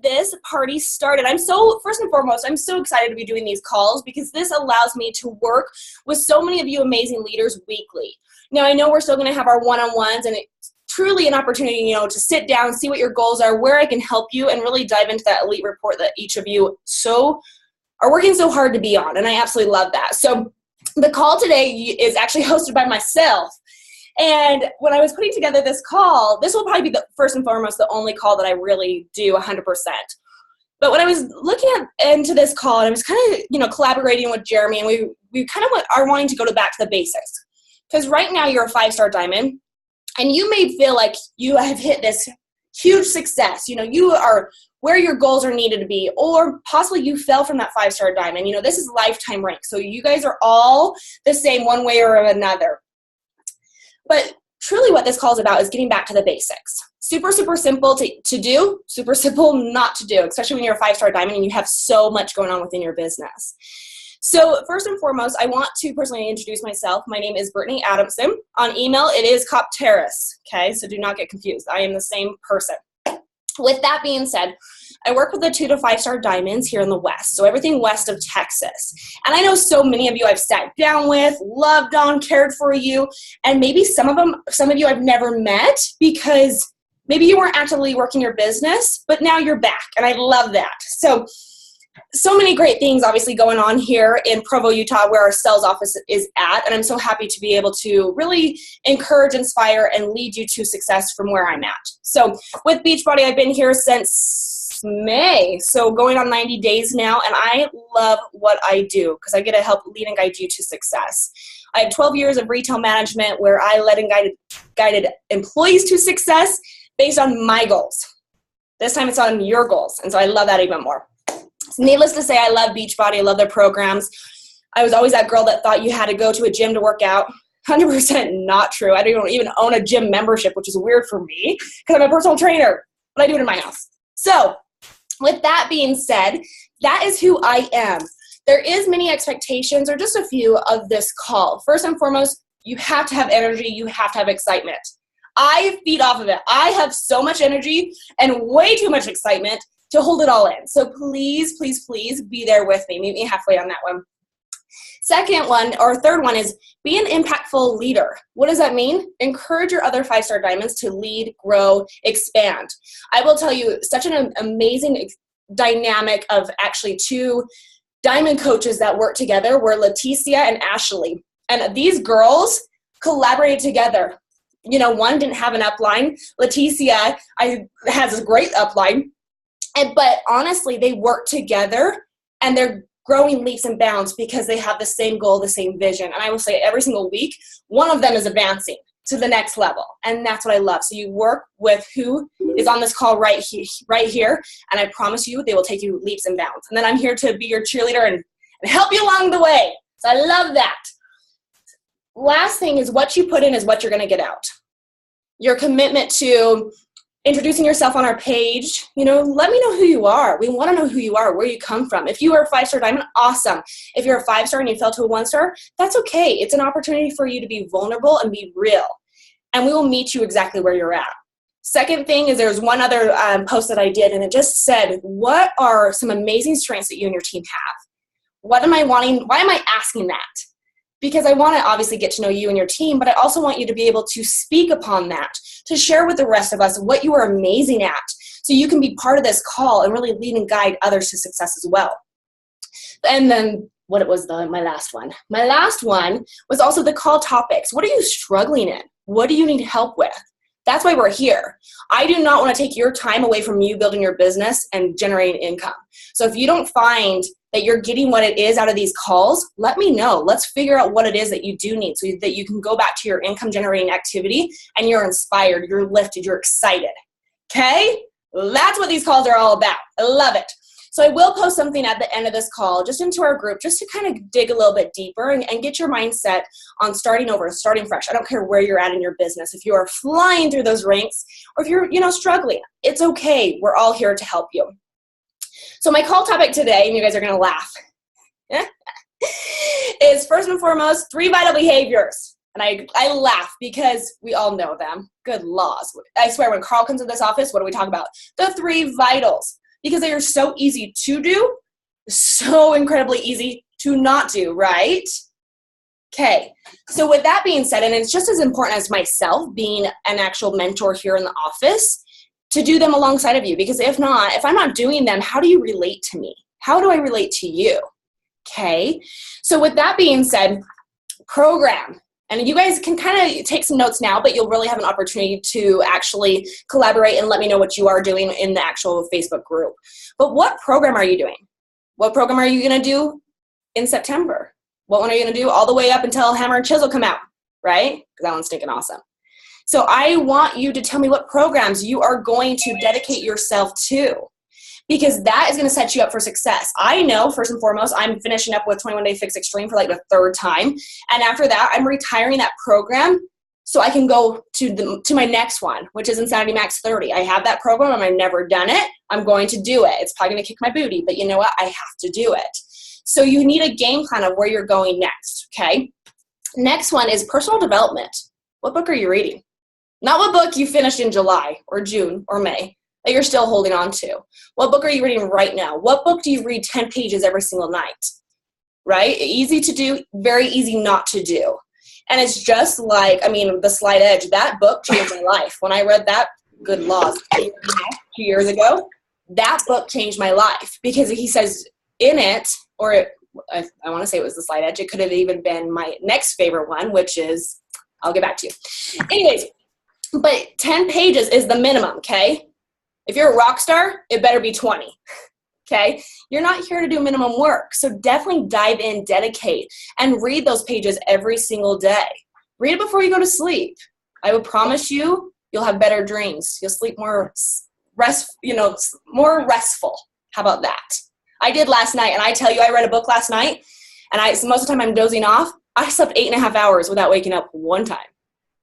this party started. First and foremost, I'm so excited to be doing these calls because this allows me to work with so many of you amazing leaders weekly. Now, I know we're still going to have our one-on-ones, and it's truly an opportunity, to sit down, see what your goals are, where I can help you, and really dive into that elite report that each of you are working so hard to be on, and I absolutely love that. So the call today is actually hosted by myself. And when I was putting together this call, this will probably be first and foremost the only call that I really do 100%. But when I was looking into this call, and I was kind of, collaborating with Jeremy, and we kind of are wanting to go back to the basics. Because right now you're a 5-star diamond, and you may feel like you have hit this huge success. You are where your goals are needed to be, or possibly you fell from that 5-star diamond. This is lifetime rank. So you guys are all the same one way or another. But truly what this call is about is getting back to the basics. Super, super simple to do, super simple not to do, especially when you're a 5-star diamond and you have so much going on within your business. So first and foremost, I want to personally introduce myself. My name is Brittany Adamson. On email, it is Copteris, okay? So do not get confused. I am the same person. With that being said, I work with the 2 to 5-star diamonds here in the West, so everything west of Texas. And I know so many of you I've sat down with, loved on, cared for you, and maybe some of you I've never met because maybe you weren't actively working your business, but now you're back, and I love that. So many great things obviously going on here in Provo, Utah, where our sales office is at, and I'm so happy to be able to really encourage, inspire, and lead you to success from where I'm at. So with Beachbody, I've been here since May, so going on 90 days now, and I love what I do because I get to help lead and guide you to success. I have 12 years of retail management where I led and guided employees to success based on my goals. This time it's on your goals, and so I love that even more. Needless to say, I love Beachbody. I love their programs. I was always that girl that thought you had to go to a gym to work out. 100% not true. I don't even own a gym membership, which is weird for me because I'm a personal trainer, but I do it in my house. So with that being said, that is who I am. There is many expectations or just a few of this call. First and foremost, you have to have energy. You have to have excitement. I feed off of it. I have so much energy and way too much excitement to hold it all in. So please, please, please be there with me. Meet me halfway on that one. Third one is be an impactful leader. What does that mean? Encourage your other 5-star diamonds to lead, grow, expand. I will tell you, such an amazing dynamic of actually 2 diamond coaches that work together were Leticia and Ashley. And these girls collaborated together. One didn't have an upline. Leticia has a great upline. But honestly, they work together and they're growing leaps and bounds because they have the same goal, the same vision. And I will say every single week, one of them is advancing to the next level. And that's what I love. So you work with who is on this call right here. And I promise you, they will take you leaps and bounds. And then I'm here to be your cheerleader and help you along the way. So I love that. Last thing is what you put in is what you're going to get out. Your commitment to introducing yourself on our page, let me know who you are. We want to know who you are, where you come from. If you are a 5-star diamond, awesome. If you're a 5-star and you fell to a 1-star, that's okay. It's an opportunity for you to be vulnerable and be real. And we will meet you exactly where you're at. Second thing is there's one other post that I did, and it just said, what are some amazing strengths that you and your team have? What am I wanting? Why am I asking that? Because I want to obviously get to know you and your team, but I also want you to be able to speak upon that, to share with the rest of us what you are amazing at, so you can be part of this call and really lead and guide others to success as well. And then my last one? My last one was also the call topics. What are you struggling in? What do you need help with? That's why we're here. I do not want to take your time away from you building your business and generating income. So if you don't find that you're getting what it is out of these calls, let me know. Let's figure out what it is that you do need so that you can go back to your income generating activity and you're inspired, you're lifted, you're excited. Okay? That's what these calls are all about. I love it. So I will post something at the end of this call just into our group just to kind of dig a little bit deeper and get your mindset on starting over, starting fresh. I don't care where you're at in your business. If you are flying through those ranks or if you're struggling, it's okay. We're all here to help you. So my call topic today, and you guys are going to laugh, is first and foremost, 3 vital behaviors. And I laugh because we all know them. Good laws. I swear when Carl comes to this office, what do we talk about? The 3 vitals. because they are so easy to do, so incredibly easy to not do, right? Okay, so with that being said, and it's just as important as myself being an actual mentor here in the office, to do them alongside of you, because if I'm not doing them, how do you relate to me? How do I relate to you? Okay, so with that being said, program. And you guys can kind of take some notes now, but you'll really have an opportunity to actually collaborate and let me know what you are doing in the actual Facebook group. But what program are you doing? What program are you going to do in September? What one are you going to do all the way up until Hammer and Chisel come out, right? Because that one's stinking awesome. So I want you to tell me what programs you are going to dedicate yourself to, because that is going to set you up for success. I know, first and foremost, I'm finishing up with 21 Day Fix Extreme for like the third time. And after that, I'm retiring that program so I can go to my next one, which is Insanity Max 30. I have that program and I've never done it. I'm going to do it. It's probably going to kick my booty, but you know what? I have to do it. So you need a game plan of where you're going next, okay? Next one is personal development. What book are you reading? Not what book you finished in July or June or May that you're still holding on to. What book are you reading right now? What book do you read 10 pages every single night? Right? Easy to do, very easy not to do. And it's just like, The Slight Edge, that book changed my life. When I read that, good laws, 2 years ago, that book changed my life because he says in it, I want to say it was The Slight Edge. It could have even been my next favorite one, which is, I'll get back to you. Anyways, but 10 pages is the minimum, okay? If you're a rock star, it better be 20, okay? You're not here to do minimum work, so definitely dive in, dedicate, and read those pages every single day. Read it before you go to sleep. I will promise you'll have better dreams. You'll sleep more more restful. How about that? I did last night, and I tell you, I read a book last night, and most of the time I'm dozing off. I slept 8.5 hours without waking up one time.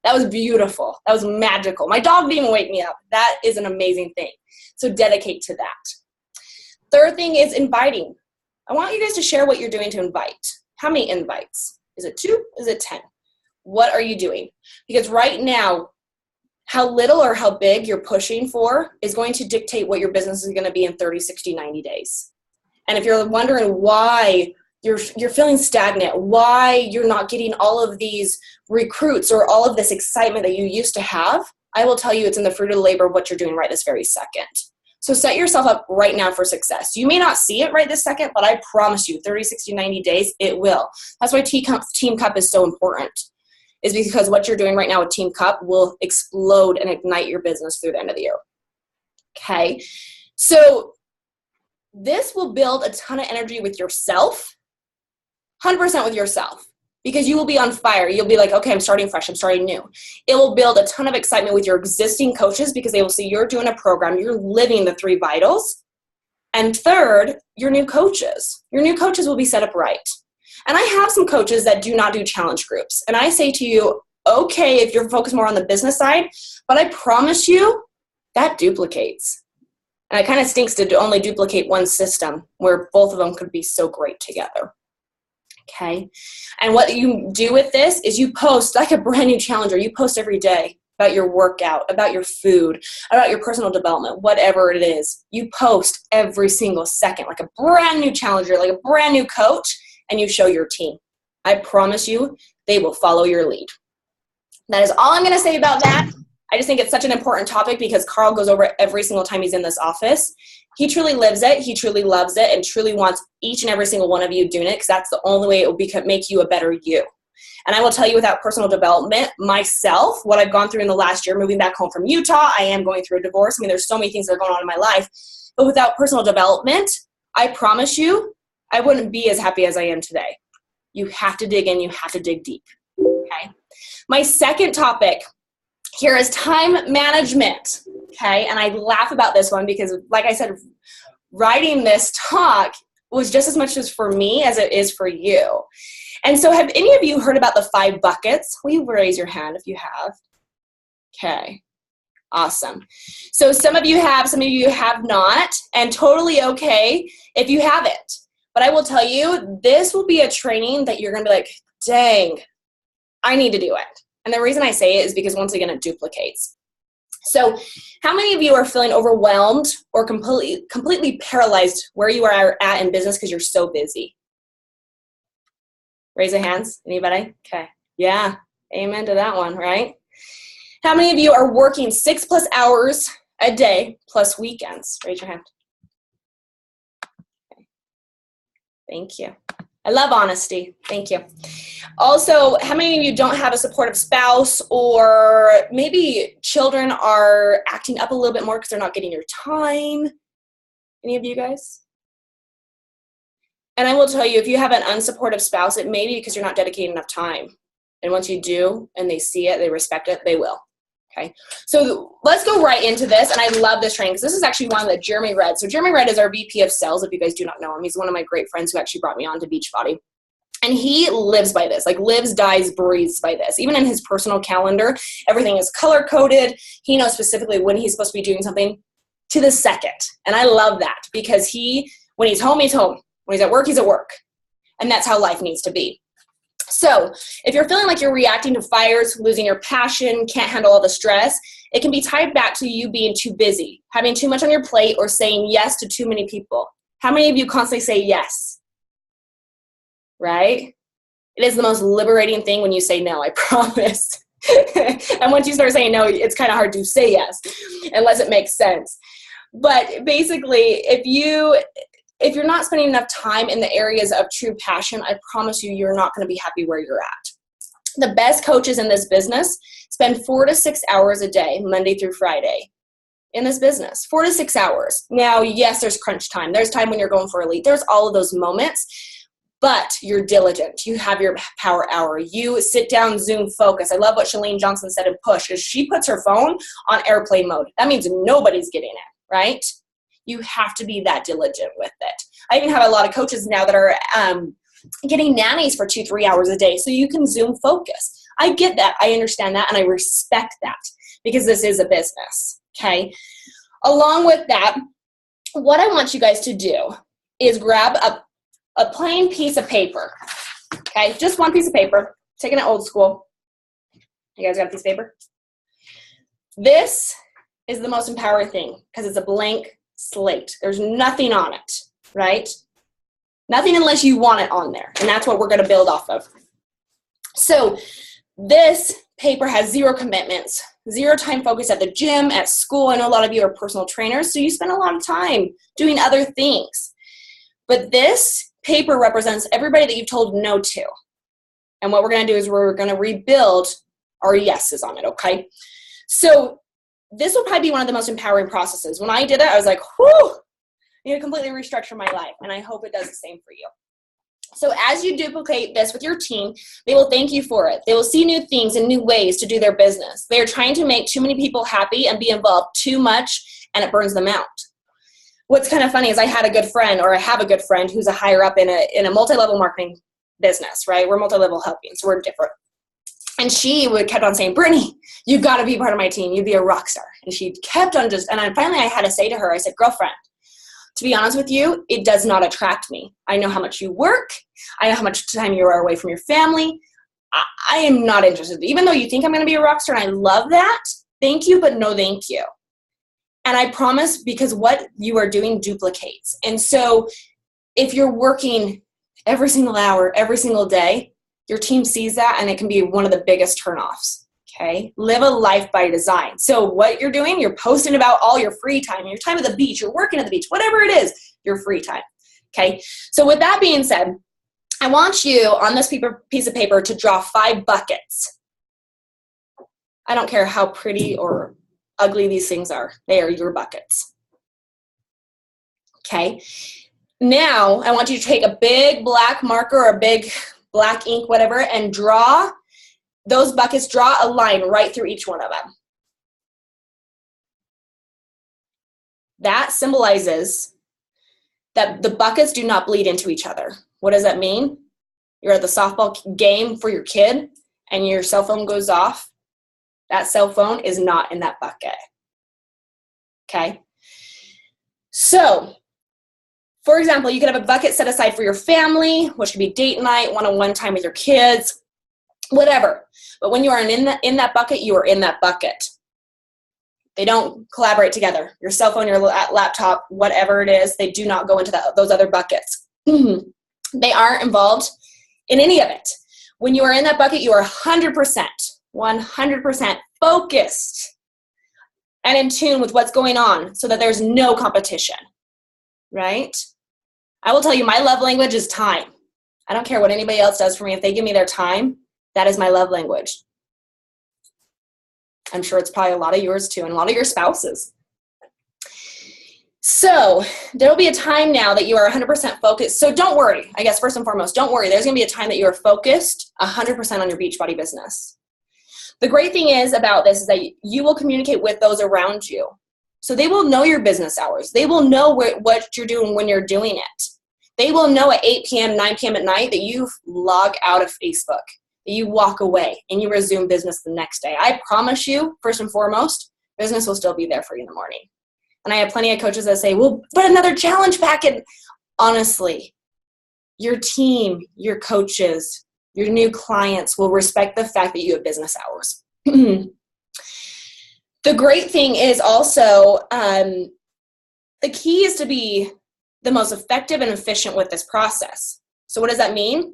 That was beautiful. That was magical. My dog didn't even wake me up. That is an amazing thing. So dedicate to that. Third thing is inviting. I want you guys to share what you're doing to invite. How many invites? Is it 2? Is it 10? What are you doing? Because right now, how little or how big you're pushing for is going to dictate what your business is going to be in 30, 60, 90 days. And if you're wondering why you're feeling stagnant, why you're not getting all of these recruits or all of this excitement that you used to have, I will tell you it's in the fruit of the labor of what you're doing right this very second. So set yourself up right now for success. You may not see it right this second, but I promise you 30, 60, 90 days, it will. That's why Team Cup is so important, is because what you're doing right now with Team Cup will explode and ignite your business through the end of the year. Okay, so this will build a ton of energy with yourself, 100% with yourself, because you will be on fire. You'll be like, okay, I'm starting fresh. I'm starting new. It will build a ton of excitement with your existing coaches because they will see you're doing a program. You're living the 3 vitals. And third, your new coaches. Your new coaches will be set up right. And I have some coaches that do not do challenge groups. And I say to you, okay, if you're focused more on the business side, but I promise you that duplicates. And it kind of stinks to only duplicate one system where both of them could be so great together. Okay. And what you do with this is you post like a brand new challenger. You post every day about your workout, about your food, about your personal development, whatever it is. You post every single second like a brand new challenger, like a brand new coach, and you show your team. I promise you they will follow your lead. That is all I'm going to say about that. I just think it's such an important topic because Carl goes over it every single time he's in this office. He truly lives it. He truly loves it and truly wants each and every single one of you doing it because that's the only way it will make you a better you. And I will tell you without personal development, myself, what I've gone through in the last year, moving back home from Utah, I am going through a divorce. There's so many things that are going on in my life. But without personal development, I promise you, I wouldn't be as happy as I am today. You have to dig in. You have to dig deep. Okay. My second topic here is time management, okay? And I laugh about this one because, like I said, writing this talk was just as much as for me as it is for you. And so have any of you heard about the 5 buckets? Will you raise your hand if you have? Okay, awesome. So some of you have not, and totally okay if you haven't. But I will tell you, this will be a training that you're going to be like, dang, I need to do it. And the reason I say it is because, once again, it duplicates. So how many of you are feeling overwhelmed or completely paralyzed where you are at in business because you're so busy? Raise your hands. Anybody? Okay. Yeah. Amen to that one, right? How many of you are working 6+ hours a day plus weekends? Raise your hand. Okay. Thank you. I love honesty. Thank you. Also, how many of you don't have a supportive spouse, or maybe children are acting up a little bit more because they're not getting your time? Any of you guys? And I will tell you, if you have an unsupportive spouse, it may be because you're not dedicating enough time. And once you do, and they see it, they respect it, they will. Okay, so let's go right into this. And I love this training because this is actually one that Jeremy Red. So Jeremy Red is our VP of sales, if you guys do not know him. He's one of my great friends who actually brought me on to Beachbody. And he lives by this, like lives, dies, breathes by this. Even in his personal calendar, everything is color-coded. He knows specifically when he's supposed to be doing something to the second. And I love that because when he's home, he's home. When he's at work, he's at work. And that's how life needs to be. So if you're feeling like you're reacting to fires, losing your passion, can't handle all the stress, it can be tied back to you being too busy, having too much on your plate, or saying yes to too many people. How many of you constantly say yes? Right? It is the most liberating thing when you say no, I promise. And once you start saying no, it's kind of hard to say yes, unless it makes sense. But basically, if you're not spending enough time in the areas of true passion, I promise you, you're not going to be happy where you're at. The best coaches in this business spend 4 to 6 hours a day, Monday through Friday, in this business. 4 to 6 hours. Now, yes, there's crunch time. There's time when you're going for elite. There's all of those moments, but you're diligent. You have your power hour. You sit down, Zoom, focus. I love what Chalene Johnson said in Push, is she puts her phone on airplane mode. That means nobody's getting it, right? You have to be that diligent with it. I even have a lot of coaches now that are getting nannies for 2-3 hours a day so you can Zoom focus. I get that. I understand that. And I respect that because this is a business. Okay. Along with that, what I want you guys to do is grab a plain piece of paper. Okay. Just one piece of paper. Taking it old school. You guys got a piece of paper? This is the most empowering thing because it's a blank slate. There's nothing on it, right? Nothing unless you want it on there. And that's what we're going to build off of. So this paper has 0 commitments, 0 time focus at the gym, at school. I know a lot of you are personal trainers, so you spend a lot of time doing other things. But this paper represents everybody that you've told no to. And what we're going to do is we're going to rebuild our yeses on it, okay? So this will probably be one of the most empowering processes. When I did it, I was like, whew, I need to completely restructure my life. And I hope it does the same for you. So as you duplicate this with your team, they will thank you for it. They will see new things and new ways to do their business. They are trying to make too many people happy and be involved too much, and it burns them out. What's kind of funny is I have a good friend who's a higher up in a multi-level marketing business, right? We're multi-level helping, so we're different. And she kept on saying, Brittany, you've got to be part of my team. You'd be a rock star. And she kept on finally I had to say to her, I said, girlfriend, to be honest with you, it does not attract me. I know how much you work. I know how much time you are away from your family. I am not interested. Even though you think I'm going to be a rock star and I love that, thank you, but no thank you. And I promise, because what you are doing duplicates. And so if you're working every single hour, every single day, your team sees that, and it can be one of the biggest turnoffs, okay? Live a life by design. So what you're doing, you're posting about all your free time, your time at the beach, you're working at the beach, whatever it is, your free time, okay? So with that being said, I want you on this piece of paper to draw 5 buckets. I don't care how pretty or ugly these things are. They are your buckets, okay? Now, I want you to take a big black marker or a big black ink, whatever, and draw those buckets, draw a line right through each one of them. That symbolizes that the buckets do not bleed into each other. What does that mean? You're at the softball game for your kid and your cell phone goes off. That cell phone is not in that bucket. Okay? So, for example, you could have a bucket set aside for your family, which could be date night, one-on-one time with your kids, whatever. But when you are in that bucket, you are in that bucket. They don't collaborate together. Your cell phone, your laptop, whatever it is, they do not go into those other buckets. They aren't involved in any of it. When you are in that bucket, you are 100% focused and in tune with what's going on so that there's no competition, right? I will tell you, my love language is time. I don't care what anybody else does for me. If they give me their time, that is my love language. I'm sure it's probably a lot of yours too, and a lot of your spouses. So there will be a time now that you are 100% focused. So don't worry. I guess first and foremost, don't worry. There's going to be a time that you are focused 100% on your Beachbody business. The great thing is about this is that you will communicate with those around you. So they will know your business hours. They will know what you're doing when you're doing it. They will know at 8 p.m., 9 p.m. at night that you log out of Facebook, that you walk away and you resume business the next day. I promise you, first and foremost, business will still be there for you in the morning. And I have plenty of coaches that say, well, put another challenge pack in. Honestly, your team, your coaches, your new clients will respect the fact that you have business hours. The great thing is also, the key is to be the most effective and efficient with this process. So what does that mean?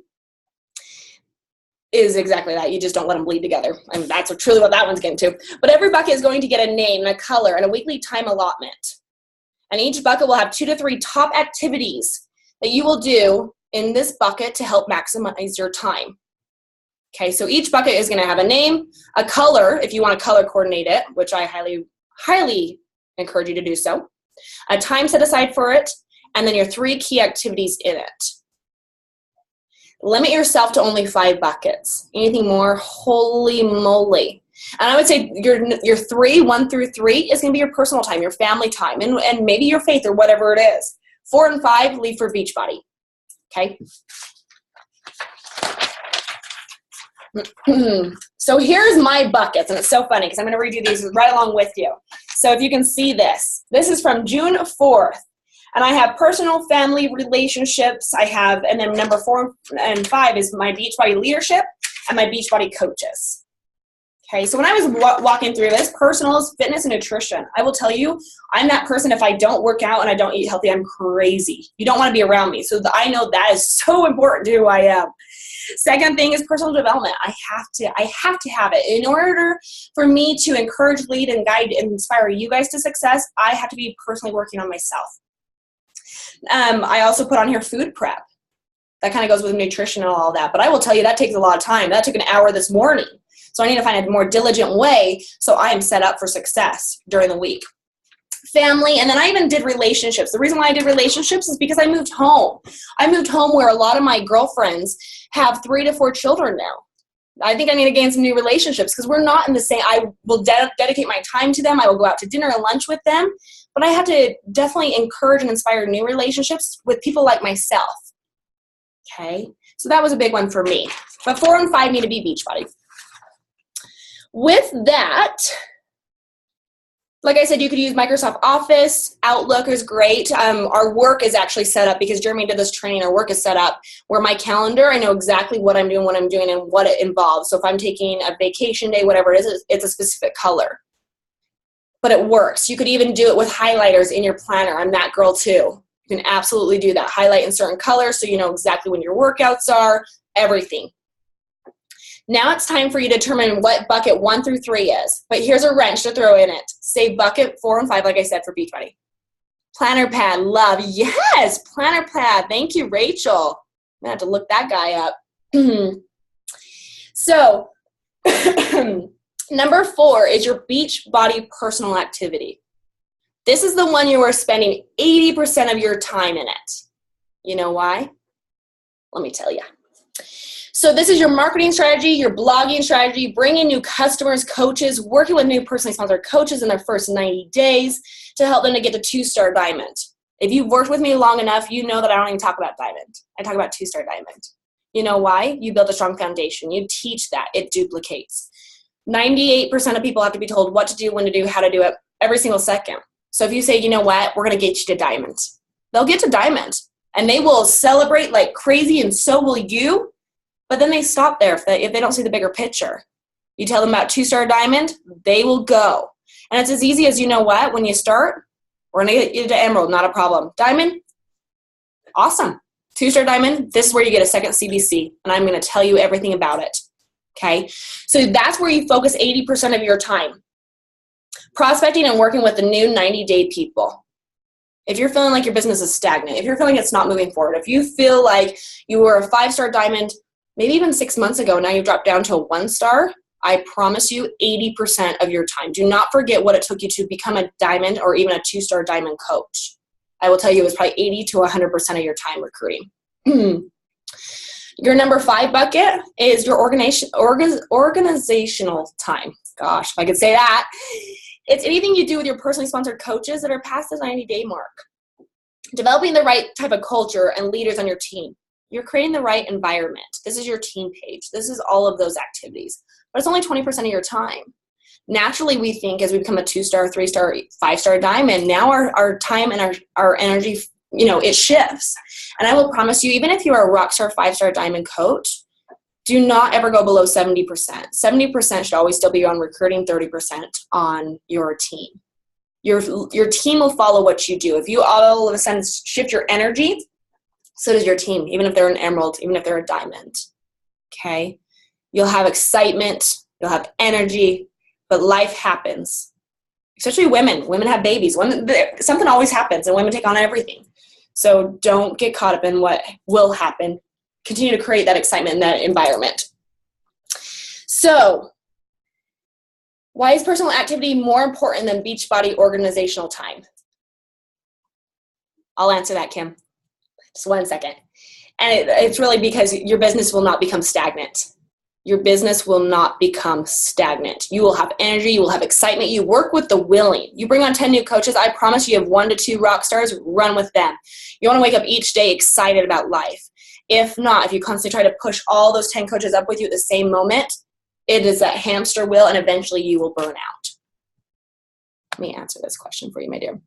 Is exactly that. You just don't let them bleed together. I mean, that's truly what that one's getting to. But every bucket is going to get a name and a color and a weekly time allotment. And each bucket will have 2 to 3 top activities that you will do in this bucket to help maximize your time. Okay, so each bucket is going to have a name, a color, if you want to color coordinate it, which I highly, highly encourage you to do so, a time set aside for it, and then your 3 key activities in it. Limit yourself to only 5 buckets. Anything more, holy moly. And I would say your 3, 1 through 3, is going to be your personal time, your family time, and maybe your faith or whatever it is. 4 and 5, leave for Beachbody. Okay? So here's my buckets, and it's so funny because I'm going to read you these right along with you. So if you can see this is from June 4th. And I have personal, family, relationships. I have, and then number 4 and 5 is my Beachbody leadership and my Beachbody coaches. Okay, so when I was walking through this, personal is fitness and nutrition. I will tell you, I'm that person, if I don't work out and I don't eat healthy, I'm crazy. You don't want to be around me. So I know that is so important to who I am. Second thing is personal development. I have to have it. In order for me to encourage, lead, and guide and inspire you guys to success, I have to be personally working on myself. I also put on here food prep. That kind of goes with nutrition and all that. But I will tell you, that takes a lot of time. That took an hour this morning. So I need to find a more diligent way so I am set up for success during the week. Family, and then I even did relationships. The reason why I did relationships is because I moved home. I moved home where a lot of my girlfriends have 3 to 4 children now. I think I need to gain some new relationships because we're not in the same. I will dedicate my time to them. I will go out to dinner and lunch with them. But I have to definitely encourage and inspire new relationships with people like myself. Okay? So that was a big one for me. But 4 and 5 need to be Beachbody. With that, like I said, you could use Microsoft Office. Outlook is great. Our work is actually set up because Jeremy did this training. Our work is set up where my calendar, I know exactly what I'm doing, and what it involves. So if I'm taking a vacation day, whatever it is, it's a specific color. But it works. You could even do it with highlighters in your planner. I'm that girl too. You can absolutely do that. Highlight in certain colors so you know exactly when your workouts are, everything. Now it's time for you to determine what bucket 1 through 3 is. But here's a wrench to throw in it. Say bucket 4 and 5, like I said, for Beachbody. Planner pad, love. Yes, planner pad. Thank you, Rachel. I'm going to have to look that guy up. So, number 4 is your Beachbody personal activity. This is the one you are spending 80% of your time in it. You know why? Let me tell you. So this is your marketing strategy, your blogging strategy, bringing new customers, coaches, working with new personally sponsored coaches in their first 90 days to help them to get to 2-star diamond. If you've worked with me long enough, you know that I don't even talk about diamond. I talk about 2-star diamond. You know why? You build a strong foundation. You teach that. It duplicates. 98% of people have to be told what to do, when to do, how to do it every single second. So if you say, you know what, we're going to get you to diamond, they'll get to diamond. And they will celebrate like crazy, and so will you. But then they stop there if they don't see the bigger picture. You tell them about 2-star diamond, they will go. And it's as easy as, you know what, when you start, we're going to get you to emerald, not a problem. Diamond, awesome. 2-star diamond, this is where you get a second CBC, and I'm going to tell you everything about it. Okay, so that's where you focus 80% of your time. Prospecting and working with the new 90-day people. If you're feeling like your business is stagnant, if you're feeling it's not moving forward, if you feel like you were a 5-star diamond, maybe even 6 months ago, now you've dropped down to a 1-star, I promise you 80% of your time. Do not forget what it took you to become a diamond or even a 2-star diamond coach. I will tell you it was probably 80 to 100% of your time recruiting. Your number 5 bucket is your organizational time. Gosh, if I could say that. It's anything you do with your personally sponsored coaches that are past the 90-day mark. Developing the right type of culture and leaders on your team. You're creating the right environment. This is your team page. This is all of those activities. But it's only 20% of your time. Naturally, we think as we become a 2-star, 3-star, 5-star diamond, now our time and our energy, it shifts. And I will promise you, even if you are a rock star 5-star diamond coach, do not ever go below 70%. 70% should always still be on recruiting, 30% on your team. Your team will follow what you do. If you all of a sudden shift your energy, so does your team, even if they're an emerald, even if they're a diamond. Okay? You'll have excitement, you'll have energy, but life happens. Especially women. Women have babies. Something always happens, and women take on everything. So don't get caught up in what will happen. Continue to create that excitement in that environment. So, why is personal activity more important than Beachbody organizational time? I'll answer that, Kim. Just 1 second. And it's really because your business will not become stagnant. Your business will not become stagnant. You will have energy. You will have excitement. You work with the willing. You bring on 10 new coaches. I promise you have 1 to 2 rock stars. Run with them. You want to wake up each day excited about life. If not, if you constantly try to push all those 10 coaches up with you at the same moment, it is that hamster wheel, and eventually you will burn out. Let me answer this question for you, my dear.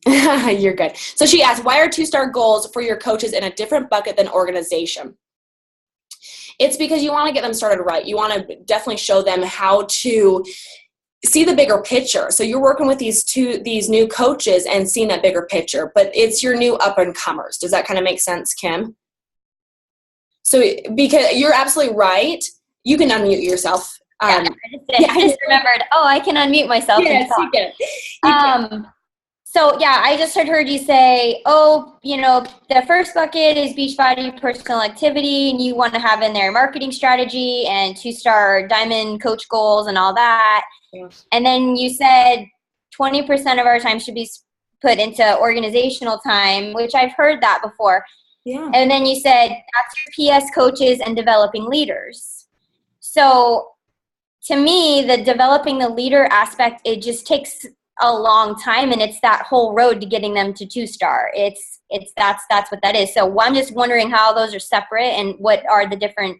You're good. So she asked, why are 2-star goals for your coaches in a different bucket than organization? It's because you want to get them started right. You want to definitely show them how to see the bigger picture. So you're working with these new coaches and seeing that bigger picture, but it's your new up and comers. Does that kind of make sense, Kim? So because you're absolutely right. You can unmute yourself. I just remembered, I can unmute myself. Yes, you can. So yeah, I just had heard you say, the first bucket is Beachbody personal activity, and you want to have in there marketing strategy and 2-star diamond coach goals and all that. Yes. And then you said 20% of our time should be put into organizational time, which I've heard that before. Yeah. And then you said that's your PS coaches and developing leaders. So to me, the developing the leader aspect, it just takes a long time, and it's that whole road to getting them to 2-star. That's what that is. So I'm just wondering how those are separate and what are the different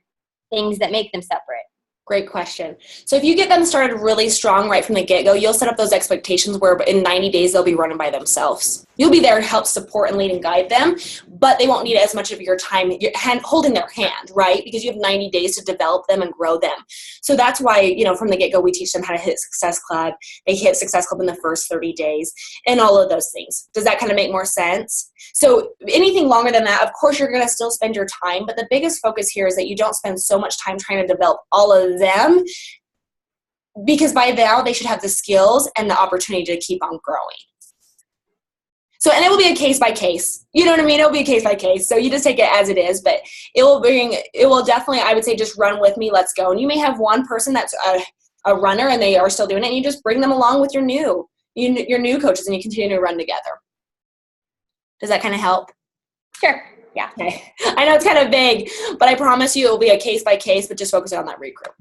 things that make them separate. Great question. So if you get them started really strong right from the get-go, you'll set up those expectations where in 90 days they'll be running by themselves. You'll be there to help support and lead and guide them, but they won't need as much of your time holding their hand, right? Because you have 90 days to develop them and grow them. So that's why, from the get-go, we teach them how to hit Success Club. They hit Success Club in the first 30 days and all of those things. Does that kind of make more sense? So anything longer than that, of course, you're going to still spend your time, but the biggest focus here is that you don't spend so much time trying to develop all of them, because by now they should have the skills and the opportunity to keep on growing. So, and it will be a case by case, you know what I mean? It'll be a case by case. So you just take it as it is, but it will definitely, I would say, just run with me. Let's go. And you may have one person that's a runner and they are still doing it, and you just bring them along with your new coaches, and you continue to run together. Does that kind of help? Sure. Yeah. Okay. I know it's kind of vague, but I promise you it will be a case by case, but just focus on that recruit.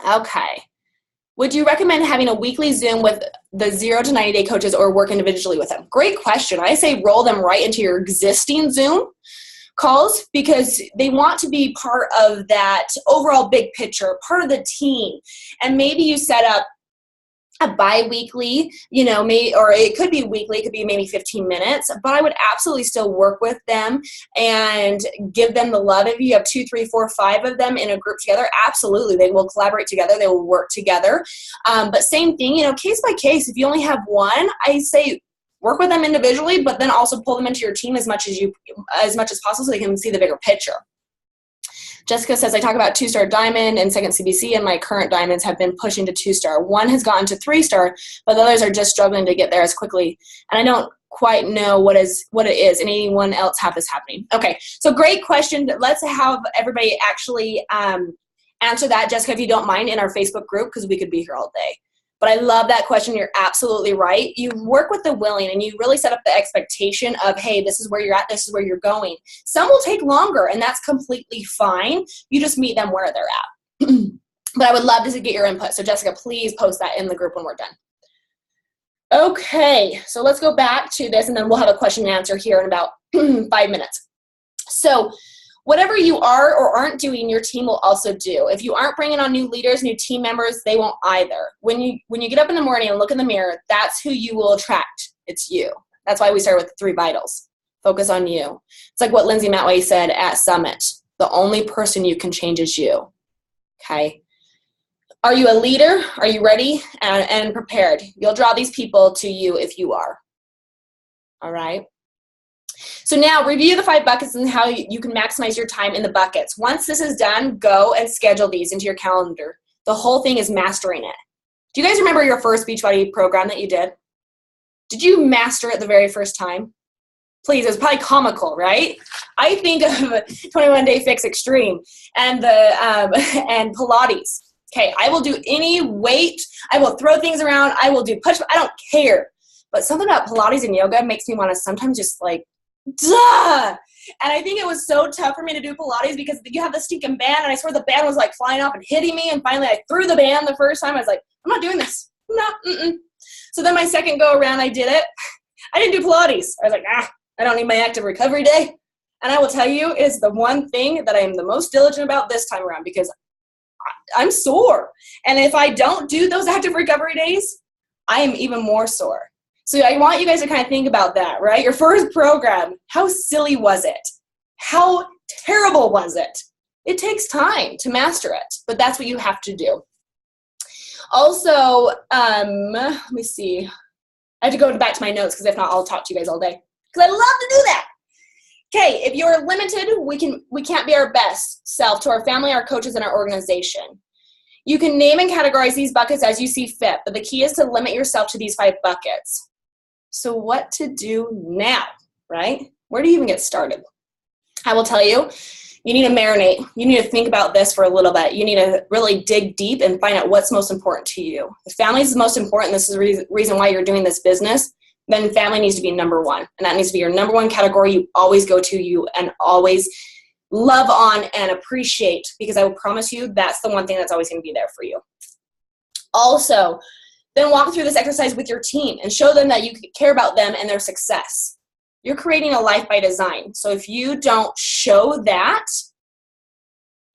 Okay. Would you recommend having a weekly Zoom with the 0 to 90-day coaches or work individually with them? Great question. I say roll them right into your existing Zoom calls, because they want to be part of that overall big picture, part of the team. And maybe you set up a bi-weekly, or it could be weekly, it could be maybe 15 minutes, but I would absolutely still work with them and give them the love. If you have 2, 3, 4, 5 of them in a group together, absolutely, they will collaborate together, they will work together. But same thing, case by case, if you only have one, I say work with them individually, but then also pull them into your team as much as possible so they can see the bigger picture. Jessica says, I talk about 2-star diamond and second CBC, and my current diamonds have been pushing to 2-star. One has gotten to 3-star, but the others are just struggling to get there as quickly. And I don't quite know what it is. Anyone else have this happening? Okay, so great question. Let's have everybody actually answer that, Jessica, if you don't mind, in our Facebook group, because we could be here all day. But I love that question. You're absolutely right. You work with the willing and you really set up the expectation of, hey, this is where you're at, this is where you're going. Some will take longer, and that's completely fine. You just meet them where they're at. But I would love to get your input. So Jessica, please post that in the group when we're done. Okay, so let's go back to this, and then we'll have a question and answer here in about 5 minutes. So whatever you are or aren't doing, your team will also do. If you aren't bringing on new leaders, new team members, they won't either. When you get up in the morning and look in the mirror, that's who you will attract. It's you. That's why we start with the 3 vitals. Focus on you. It's like what Lindsay Matway said at Summit. The only person you can change is you. Okay? Are you a leader? Are you ready and prepared? You'll draw these people to you if you are. All right? So now review the 5 buckets and how you can maximize your time in the buckets. Once this is done, go and schedule these into your calendar. The whole thing is mastering it. Do you guys remember your first Beachbody program that you did? Did you master it the very first time? Please, it was probably comical, right? I think of 21 Day Fix Extreme and and Pilates. Okay, I will do any weight. I will throw things around. I will do push. I don't care. But something about Pilates and yoga makes me want to sometimes just like, duh! And I think it was so tough for me to do Pilates because you have the stinking band, and I swear the band was like flying off and hitting me, and finally I threw the band the first time. I was like, I'm not doing this. No, So then my second go around, I did it. I didn't do Pilates. I was like, I don't need my active recovery day. And I will tell you, it is the one thing that I am the most diligent about this time around because I'm sore. And if I don't do those active recovery days, I am even more sore. So I want you guys to kind of think about that, right? Your first program, how silly was it? How terrible was it? It takes time to master it, but that's what you have to do. Also, let me see. I have to go back to my notes because if not, I'll talk to you guys all day because I love to do that. Okay, if you're limited, we can't be our best self to our family, our coaches, and our organization. You can name and categorize these buckets as you see fit, but the key is to limit yourself to these 5 buckets. So what to do now, right? Where do you even get started? I will tell you, you need to marinate. You need to think about this for a little bit. You need to really dig deep and find out what's most important to you. If family is most important, this is the reason why you're doing this business, then family needs to be number 1. And that needs to be your number 1 category you always go to, you and always love on and appreciate, because I will promise you that's the one thing that's always going to be there for you. Also, then walk through this exercise with your team and show them that you care about them and their success. You're creating a life by design. So if you don't show that,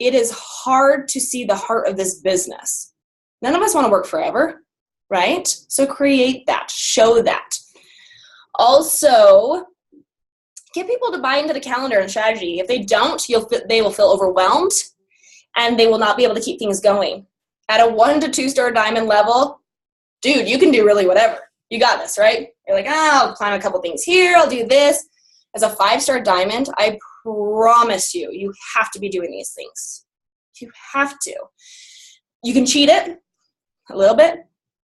it is hard to see the heart of this business. None of us want to work forever, right? So create that, show that. Also, get people to buy into the calendar and strategy. If they don't, they will feel overwhelmed and they will not be able to keep things going. At a 1 to 2-star diamond level, dude, you can do really whatever. You got this, right? You're like, I'll climb a couple things here. I'll do this. As a 5-star diamond, I promise you, you have to be doing these things. You have to. You can cheat it a little bit,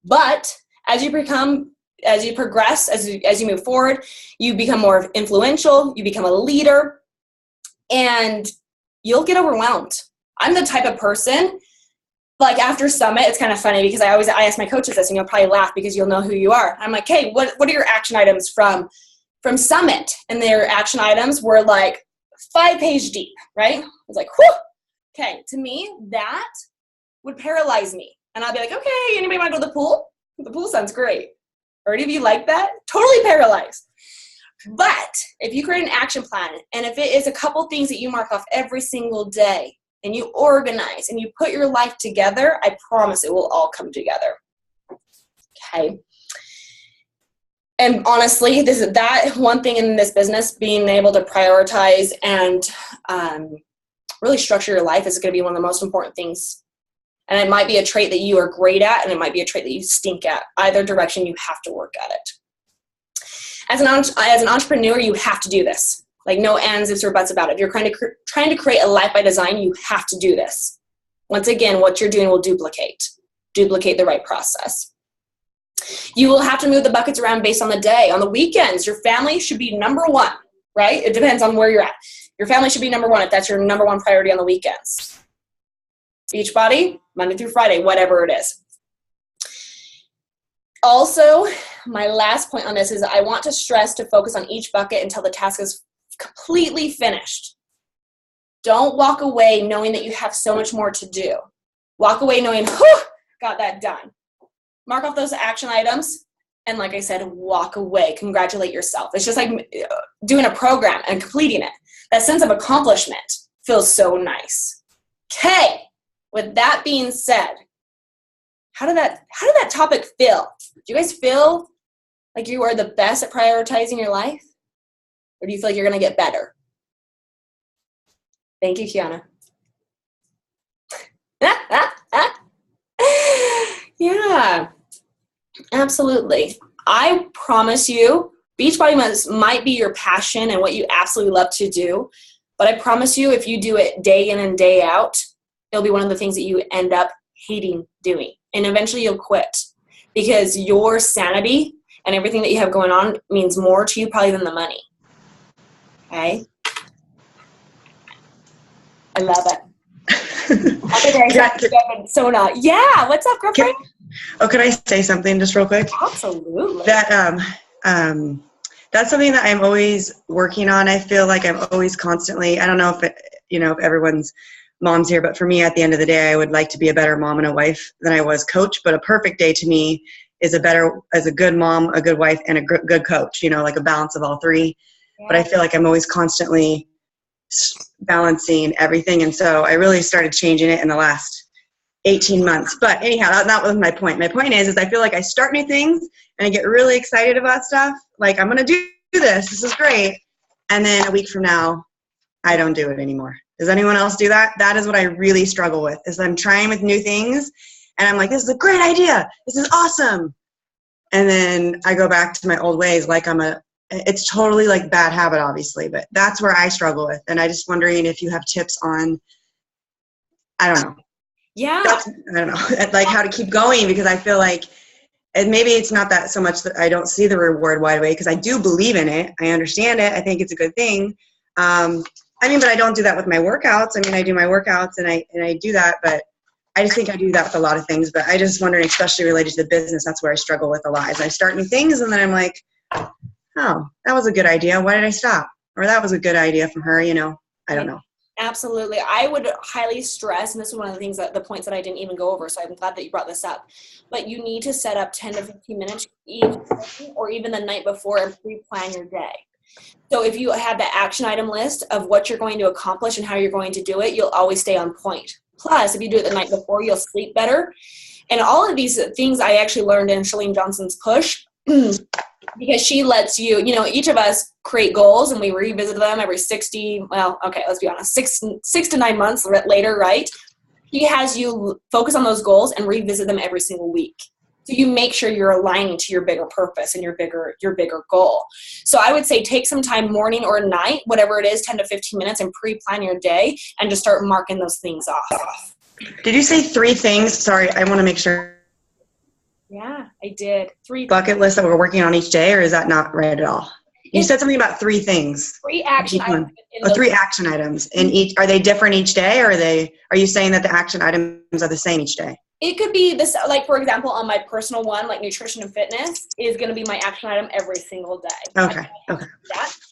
but as you progress, as you move forward, you become more influential, you become a leader, and you'll get overwhelmed. I'm the type of person, like after Summit, it's kind of funny because I ask my coaches this, and you'll probably laugh because you'll know who you are. I'm like, hey, what are your action items from Summit? And their action items were like 5-page deep, right? I was like, whew. Okay, to me, that would paralyze me. And I'll be like, okay, anybody want to go to the pool? The pool sounds great. Or any of you like that? Totally paralyzed. But if you create an action plan, and if it is a couple things that you mark off every single day, and you organize and you put your life together, I promise it will all come together. Okay. And honestly, this is that one thing in this business, being able to prioritize and really structure your life is going to be one of the most important things. And it might be a trait that you are great at, and it might be a trait that you stink at. Either direction, you have to work at it. As an entrepreneur, you have to do this. Like, no ands, ifs, or buts about it. If you're trying to create a life by design, you have to do this. Once again, what you're doing will duplicate the right process. You will have to move the buckets around based on the day. On the weekends, your family should be number one, right? It depends on where you're at. Your family should be number one if that's your number one priority on the weekends. Beachbody, Monday through Friday, whatever it is. Also, my last point on this is I want to stress to focus on each bucket until the task is completely finished. Don't walk away knowing that you have so much more to do. Walk away knowing, whew, got that done. Mark off those action items, and like I said, walk away. Congratulate yourself. It's just like doing a program and completing it. That sense of accomplishment feels so nice. Okay, with that being said, how did that topic feel? Do you guys feel like you are the best at prioritizing your life? Or do you feel like you're going to get better? Thank you, Kiana. Yeah, absolutely. I promise you, Beachbody might be your passion and what you absolutely love to do, but I promise you, if you do it day in and day out, it'll be one of the things that you end up hating doing. And eventually you'll quit because your sanity and everything that you have going on means more to you probably than the money. Okay? I love it. Yeah, what's up, girlfriend? Can I say something just real quick? Absolutely. That's something that I'm always working on. I feel like I'm always constantly, I don't know if everyone's mom's here, but for me, at the end of the day, I would like to be a better mom and a wife than I was coach. But a perfect day to me is a good mom, a good wife, and a good coach, like a balance of all three. Yeah. But I feel like I'm always constantly balancing everything. And so I really started changing it in the last 18 months. But anyhow, that was my point. My point is I feel like I start new things and I get really excited about stuff. Like, I'm going to do this. This is great. And then a week from now, I don't do it anymore. Does anyone else do that? That is what I really struggle with, is I'm trying with new things and I'm like, this is a great idea. This is awesome. And then I go back to my old ways. Like it's totally like bad habit, obviously, but that's where I struggle with. And I just wondering if you have tips on, I don't know. Yeah. I don't know, like how to keep going, because I feel like, and maybe it's not that so much that I don't see the reward right away, because I do believe in it. I understand it. I think it's a good thing. But I don't do that with my workouts. I do my workouts and I do that, but I just think I do that with a lot of things. But I just wondering, especially related to the business, that's where I struggle with a lot. Is I start new things and then I'm like, oh, that was a good idea. Why did I stop? Or that was a good idea from her, I don't know. Absolutely. I would highly stress, and this is one of the things the points that I didn't even go over, so I'm glad that you brought this up, but you need to set up 10 to 15 minutes each day or even the night before and pre-plan your day. So if you have the action item list of what you're going to accomplish and how you're going to do it, you'll always stay on point. Plus, if you do it the night before, you'll sleep better. And all of these things I actually learned in Chalene Johnson's push because she lets you, each of us create goals and we revisit them every 60, well, okay, let's be honest, 6 to 9 months later, right? She has you focus on those goals and revisit them every single week. So you make sure you're aligning to your bigger purpose and your bigger goal. So I would say take some time, morning or night, whatever it is, 10 to 15 minutes, and pre-plan your day and just start marking those things off. Did you say 3 things? Sorry, I want to make sure. Yeah, I did. 3 bucket list that we're working on each day, or is that not right at all? You said something about 3 things. 3 action items. 3 action items. And are they different each day, or are you saying that the action items are the same each day? It could be this, like, for example, on my personal one, like nutrition and fitness is going to be my action item every single day. Okay. So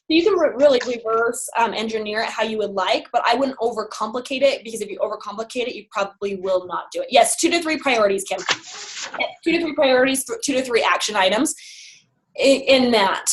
you can really reverse engineer it how you would like, but I wouldn't overcomplicate it, because if you overcomplicate it, you probably will not do it. Yes, 2 to 3 priorities, Kim. 2 to 3 priorities, 2 to 3 action items in that.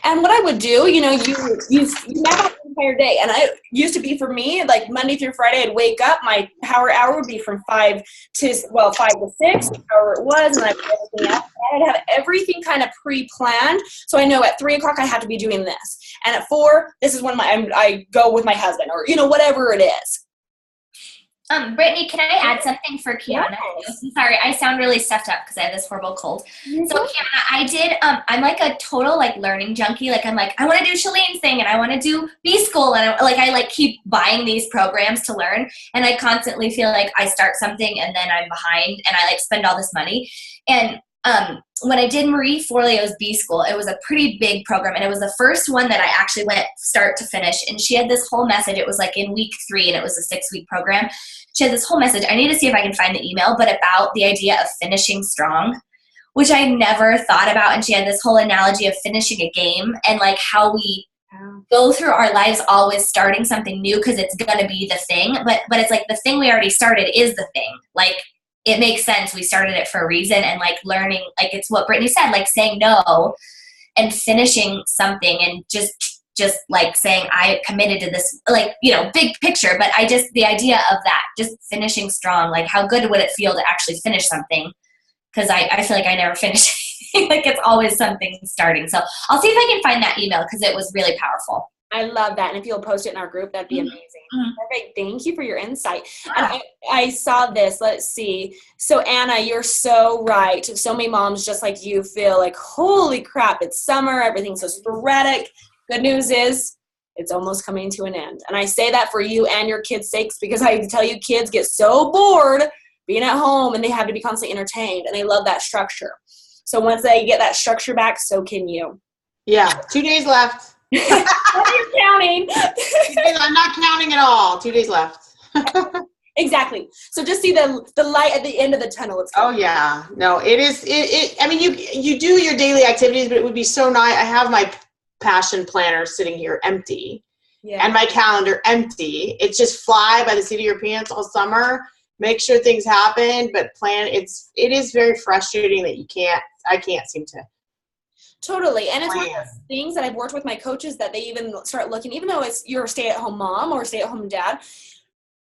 And what I would do, you map out the entire day. And I used to be for me, like Monday through Friday, I'd wake up, my power hour would be from 5 to 6, however it was, and I'd put everything out. I'd have everything kind of pre-planned. So I know at 3 o'clock I have to be doing this. And at 4, this is when I go with my husband, or, whatever it is. Brittany, can I add something for Kiana? Yes. I'm sorry, I sound really stuffed up because I have this horrible cold. So Kiana, I'm like a total like learning junkie. Like I'm like, I want to do Shalene's thing and I want to do B-School. And I keep buying these programs to learn. And I constantly feel like I start something and then I'm behind and I like spend all this money. And when I did Marie Forleo's B-School, it was a pretty big program, and it was the first one that I actually went start to finish. And she had this whole message. It was like in week 3, and it was a 6-week program. She had this whole message. I need to see if I can find the email, but about the idea of finishing strong, which I never thought about. And she had this whole analogy of finishing a game and like how we go through our lives always starting something new because it's going to be the thing. But it's like the thing we already started is the thing. Like, it makes sense. We started it for a reason, and like learning, like it's what Brittany said, like saying no and finishing something and just like saying I committed to this, like, big picture. But the idea of that, just finishing strong, like how good would it feel to actually finish something? Because I feel like I never finish. Like it's always something starting. So I'll see if I can find that email because it was really powerful. I love that. And if you'll post it in our group, that'd be amazing. Perfect. Thank you for your insight. And I saw this. Let's see. So Anna, you're so right. So many moms just like you feel like, holy crap, it's summer. Everything's so sporadic. Good news is it's almost coming to an end. And I say that for you and your kids' sakes because I tell you, kids get so bored being at home and they have to be constantly entertained, and they love that structure. So once they get that structure back, so can you. Yeah. 2 days left. What are you counting? I'm not counting at all. 2 days left. Exactly. So just see the light at the end of the tunnel. Oh yeah. No, it is. I mean, you do your daily activities, but it would be so nice. I have my passion planner sitting here empty, and my calendar empty. It's just fly by the seat of your pants all summer. Make sure things happen, but plan. It is very frustrating that I can't seem to. Totally. And it's one of those things that I've worked with my coaches that they even start looking, even though you're a stay-at-home mom or a stay-at-home dad,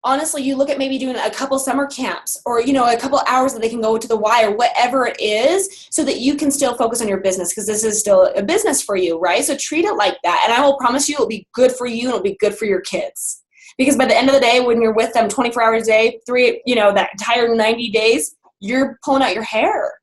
honestly, you look at maybe doing a couple summer camps or, a couple hours that they can go to the Y or whatever it is so that you can still focus on your business because this is still a business for you, right? So treat it like that. And I will promise you it'll be good for you and it'll be good for your kids. Because by the end of the day, when you're with them 24 hours a day, that entire 90 days, you're pulling out your hair.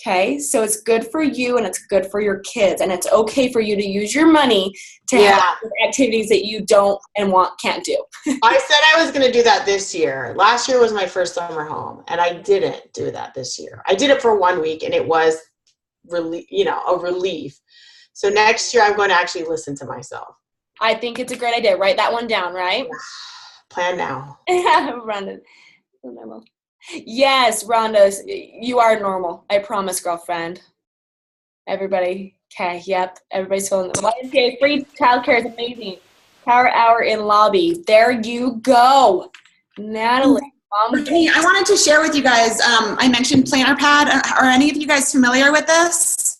Okay, so it's good for you and it's good for your kids, and it's okay for you to use your money to have activities that you don't and can't do. I said I was going to do that this year. Last year was my first summer home, and I didn't do that this year. I did it for 1 week, and it was a relief. So next year, I'm going to actually listen to myself. I think it's a great idea. Write that one down, right? Plan now. Rhonda. Yes, Rhonda, you are normal. I promise, girlfriend. Everybody, okay, yep. Everybody's feeling the YMCA free childcare is amazing. Power hour in lobby. There you go. Natalie. Hey, I wanted to share with you guys, I mentioned Planner Pad. Are any of you guys familiar with this?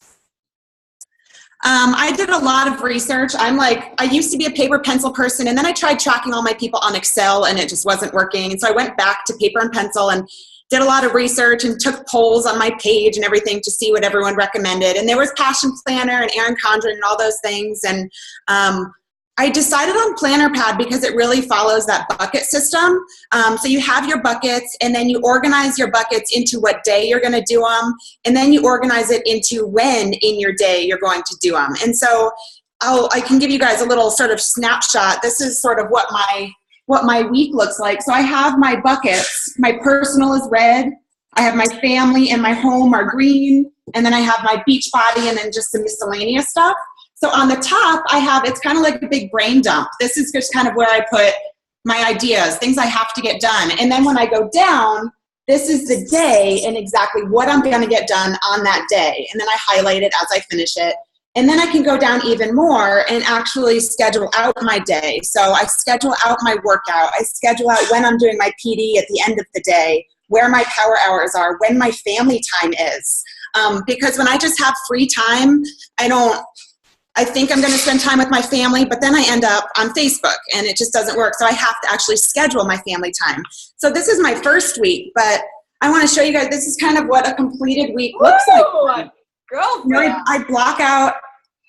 I did a lot of research. I used to be a paper pencil person, and then I tried tracking all my people on Excel, and it just wasn't working. And so I went back to paper and pencil and did a lot of research and took polls on my page and everything to see what everyone recommended. And there was Passion Planner and Erin Condren and all those things. And I decided on Planner Pad because it really follows that bucket system. So you have your buckets, and then you organize your buckets into what day you're going to do them, and then you organize it into when in your day you're going to do them. And so I can give you guys a little sort of snapshot. This is sort of what my week looks like. So I have my buckets. My personal is red. I have my family and my home are green, and then I have my beach body and then just some miscellaneous stuff. So on the top, it's kind of like a big brain dump. This is just kind of where I put my ideas, things I have to get done. And then when I go down, this is the day and exactly what I'm going to get done on that day. And then I highlight it as I finish it. And then I can go down even more and actually schedule out my day. So I schedule out my workout. I schedule out when I'm doing my PD at the end of the day, where my power hours are, when my family time is. Because when I just have free time, I think I'm going to spend time with my family, but then I end up on Facebook and it just doesn't work. So I have to actually schedule my family time. So this is my first week, but I want to show you guys, this is kind of what a completed week looks like. Girlfriend. I block out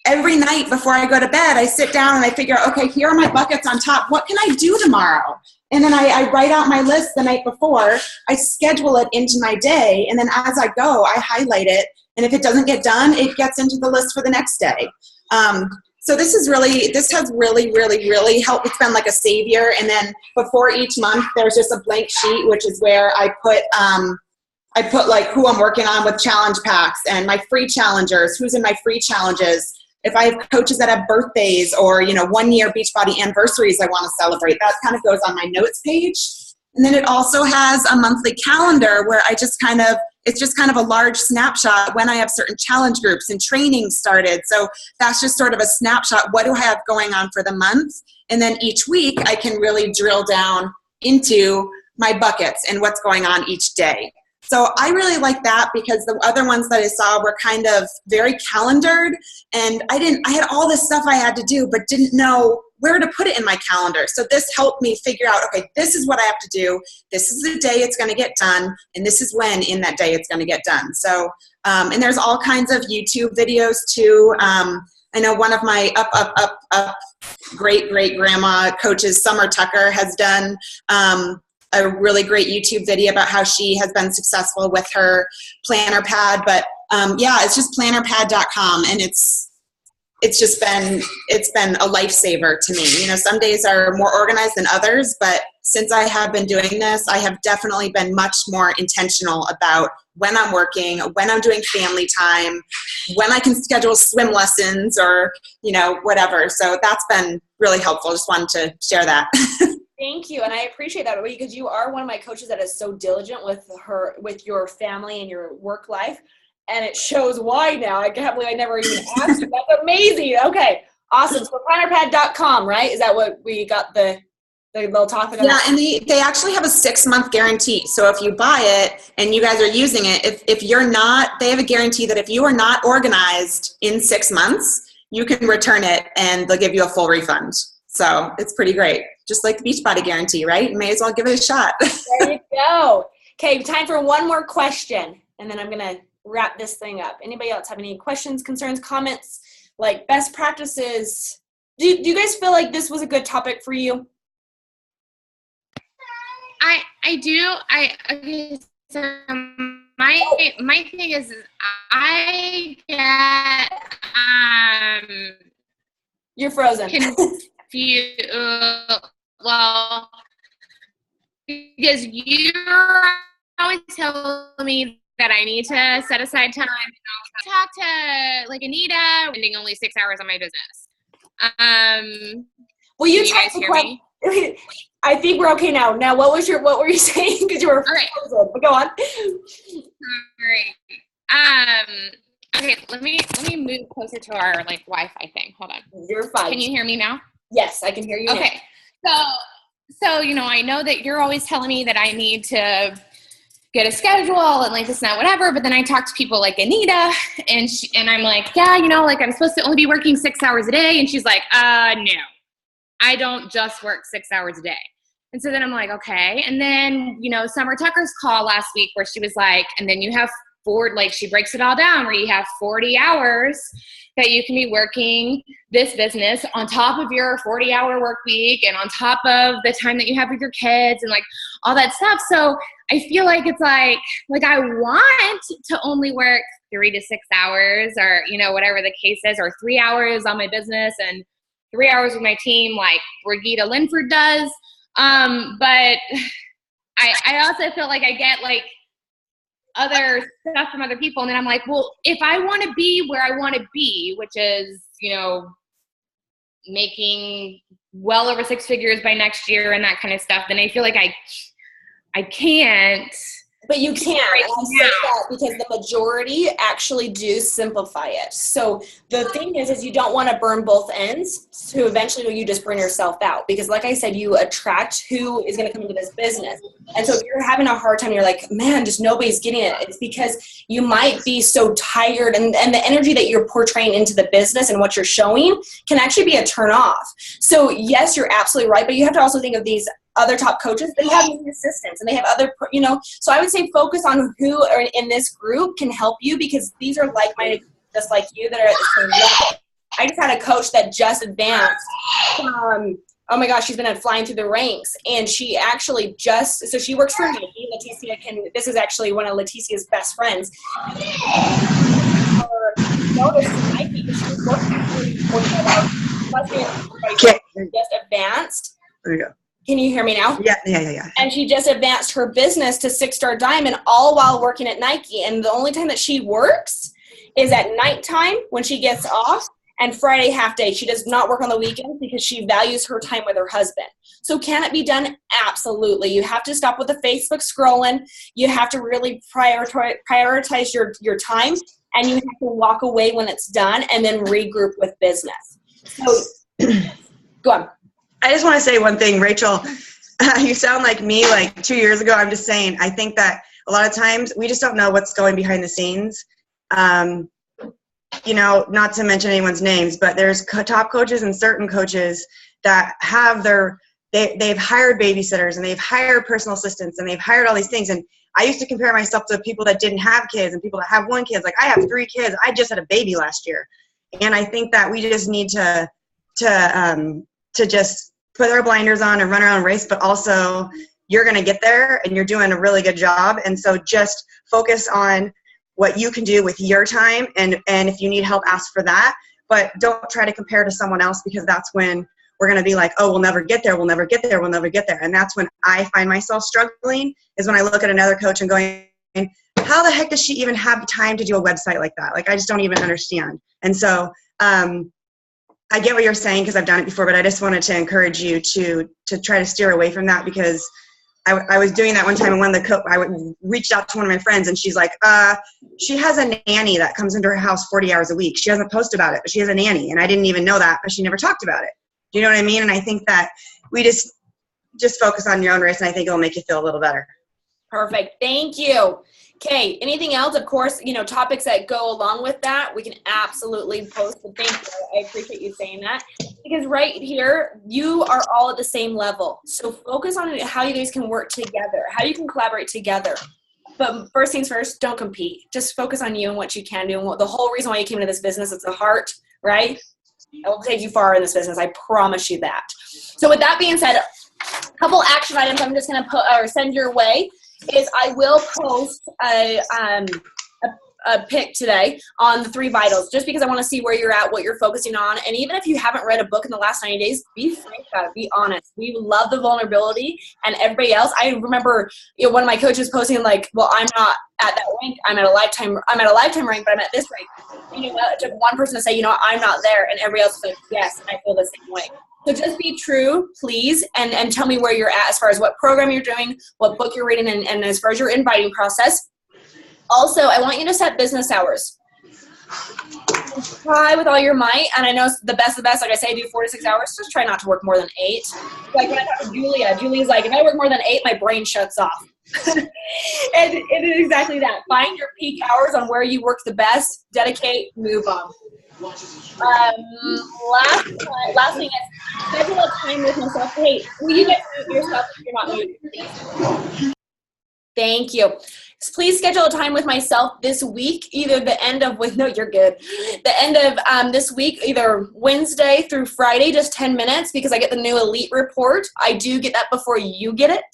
every night before I go to bed. I sit down and I figure out, okay, here are my buckets on top. What can I do tomorrow? And then I write out my list the night before. I schedule it into my day. And then as I go, I highlight it. And if it doesn't get done, it gets into the list for the next day. So this has really helped. It's been like a savior. And then before each month, there's just a blank sheet, which is where I put like who I'm working on with challenge packs and my free challengers, who's in my free challenges. If I have coaches that have birthdays or, 1 year Beachbody anniversaries I want to celebrate, that kind of goes on my notes page. And then it also has a monthly calendar where it's just kind of a large snapshot when I have certain challenge groups and training started. So that's just sort of a snapshot. What do I have going on for the month? And then each week I can really drill down into my buckets and what's going on each day. So I really like that because the other ones that I saw were kind of very calendared, and I had all this stuff I had to do, but didn't know where to put it in my calendar. So this helped me figure out, okay, this is what I have to do. This is the day it's going to get done. And this is when in that day it's going to get done. So, and there's all kinds of YouTube videos too. I know one of my up great grandma coaches, Summer Tucker, has done a really great YouTube video about how she has been successful with her planner pad. But it's just plannerpad.com, and it's been a lifesaver to me. Some days are more organized than others, but since I have been doing this, I have definitely been much more intentional about when I'm working, when I'm doing family time, when I can schedule swim lessons or, whatever. So that's been really helpful. Just wanted to share that. Thank you. And I appreciate that because you are one of my coaches that is so diligent with your family and your work life. And it shows why now. I can't believe I never even asked you. That's amazing. Okay. Awesome. So plannerpad.com, right? Is that what we got the little topic on? Yeah, and they actually have a 6-month guarantee. So if you buy it and you guys are using it, if you're not, they have a guarantee that if you are not organized in 6 months, you can return it and they'll give you a full refund. So it's pretty great. Just like the Beachbody guarantee, right? You may as well give it a shot. There you go. Okay, time for one more question, and then I'm going to wrap this thing up. Anybody else have any questions, concerns, comments, like best practices? Do you guys feel like this was a good topic for you? I do. Okay, so my thing is I get You're frozen. Well, because you're always telling me that I need to set aside time. And I'll talk to like Anita, spending only 6 hours on my business. Well, you guys hear me? I think we're okay now. Now, what were you saying? Because you were frozen. But go on. All right. Okay, let me move closer to our like Wi-Fi thing. Hold on. You're fine. Can you hear me now? Yes, I can hear you. Okay. So I know that you're always telling me that I need to get a schedule and like this and that, whatever. But then I talk to people like Anita, and I'm like, yeah, like I'm supposed to only be working 6 hours a day, and she's like, no, I don't just work 6 hours a day. And so then I'm like, okay. And then Summer Tucker's call last week where she was like, and then you have she breaks it all down where you have 40 hours that you can be working this business on top of your 40-hour work week and on top of the time that you have with your kids and like all that stuff. So I feel like it's like I want to only work 3 to 6 hours or, whatever the case is, or 3 hours on my business and 3 hours with my team like Brigitte Linford does. But I also feel like I get like other stuff from other people. And then I'm like, well, if I want to be where I want to be, which is, making well over 6 figures by next year and that kind of stuff, then I feel like I can't But you can. And I say that because the majority actually do simplify it. So the thing is you don't want to burn both ends. So eventually you just burn yourself out. Because like I said, you attract who is going to come into this business. And so if you're having a hard time, you're like, man, just nobody's getting it. It's because you might be so tired, and the energy that you're portraying into the business and what you're showing can actually be a turn off. So yes, you're absolutely right. But you have to also think of these other top coaches. They have assistants and they have other, so I would say focus on who are in this group can help you, because these are like-minded, just like you, that are at the same level. I just had a coach that just advanced from, oh my gosh, she's been flying through the ranks, and she actually so she works for Nike. This is actually one of Leticia's best friends. Notice Nike, because she was working for 45 hours, just advanced. There you go. Can you hear me now? Yeah. And she just advanced her business to 6-star diamond, all while working at Nike. And the only time that she works is at nighttime when she gets off, and Friday half day. She does not work on the weekends because she values her time with her husband. So can it be done? Absolutely. You have to stop with the Facebook scrolling. You have to really prioritize your time, and you have to walk away when it's done and then regroup with business. So go on. I just want to say one thing, Rachel. You sound like me like 2 years ago. I'm just saying, I think that a lot of times we just don't know what's going behind the scenes. Not to mention anyone's names, but there's top coaches and certain coaches that have they've hired babysitters, and they've hired personal assistants, and they've hired all these things. And I used to compare myself to people that didn't have kids and people that have one kid. Like, I have 3 kids. I just had a baby last year. And I think that we just need to just put our blinders on and run our own race, but also you're going to get there and you're doing a really good job. And so just focus on what you can do with your time. And if you need help, ask for that, but don't try to compare to someone else, because that's when we're going to be like, oh, we'll never get there. We'll never get there. We'll never get there. And that's when I find myself struggling, is when I look at another coach and going, how the heck does she even have time to do a website like that? Like, I just don't even understand. And so, I get what you're saying, because I've done it before, but I just wanted to encourage you to try to steer away from that, because I was doing that one time, and I reached out to one of my friends, and she's like, she has a nanny that comes into her house 40 hours a week. She doesn't post about it, but she has a nanny, and I didn't even know that, but she never talked about it. Do you know what I mean? And I think that we just focus on your own race, and I think it'll make you feel a little better. Perfect. Thank you. Okay, anything else? Of course, topics that go along with that, we can absolutely post. But thank you. I appreciate you saying that, because right here, you are all at the same level. So focus on how you guys can work together, how you can collaborate together. But first things first, don't compete. Just focus on you and what you can do. And the whole reason why you came into this business is the heart, right? It will take you far in this business. I promise you that. So with that being said, a couple action items I'm just going to put or send your way is I will post a pic today on the 3 vitals, just because I want to see where you're at, what you're focusing on. And even if you haven't read a book in the last 90 days, be frank about it, be honest. We love the vulnerability, and everybody else. I remember one of my coaches posting like, well, I'm not at that rank. I'm at a lifetime rank, but I'm at this rank. It took one person to say, I'm not there. And everybody else was like, yes, I feel the same way. So just be true, please, and tell me where you're at as far as what program you're doing, what book you're reading, and as far as your inviting process. Also, I want you to set business hours. Try with all your might, and I know the best, like I say, I do 4 to 6 hours. Just try not to work more than 8. Like when I talk to Julia's like, if I work more than 8, my brain shuts off. And it is exactly that. Find your peak hours on where you work the best, dedicate, move on. Last thing is schedule a time with myself. Hey, will you guys mute yourself if you're not muted, please? Thank you. Please schedule a time with myself this week, either the end of this week, either Wednesday through Friday, just 10 minutes, because I get the new Elite report. I do get that before you get it.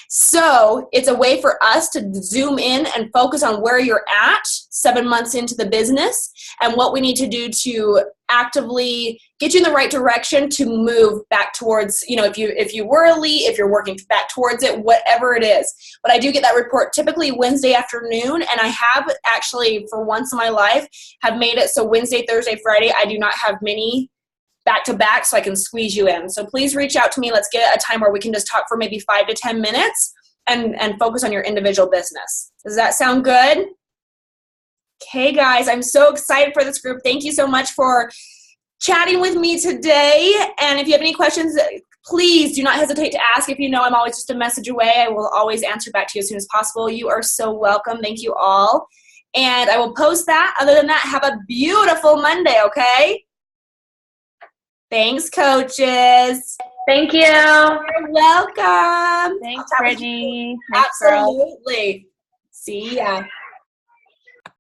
So it's a way for us to zoom in and focus on where you're at 7 months into the business and what we need to do to actively get you in the right direction to move back towards, if you were elite, if you're working back towards it, whatever it is. But I do get that report typically Wednesday afternoon, and I have actually, for once in my life, have made it so Wednesday, Thursday, Friday, I do not have many back-to-back, so I can squeeze you in. So please reach out to me. Let's get a time where we can just talk for maybe 5 to 10 minutes. and focus on your individual business. Does that sound good? Okay, guys, I'm so excited for this group. Thank you so much for chatting with me today. And if you have any questions, please do not hesitate to ask. If you know, I'm always just a message away. I will always answer back to you as soon as possible. You are so welcome. Thank you all. And I will post that. Other than that, have a beautiful Monday, okay? Thanks, coaches. Thank you. You're welcome. Thanks, Brittany. Absolutely. See ya.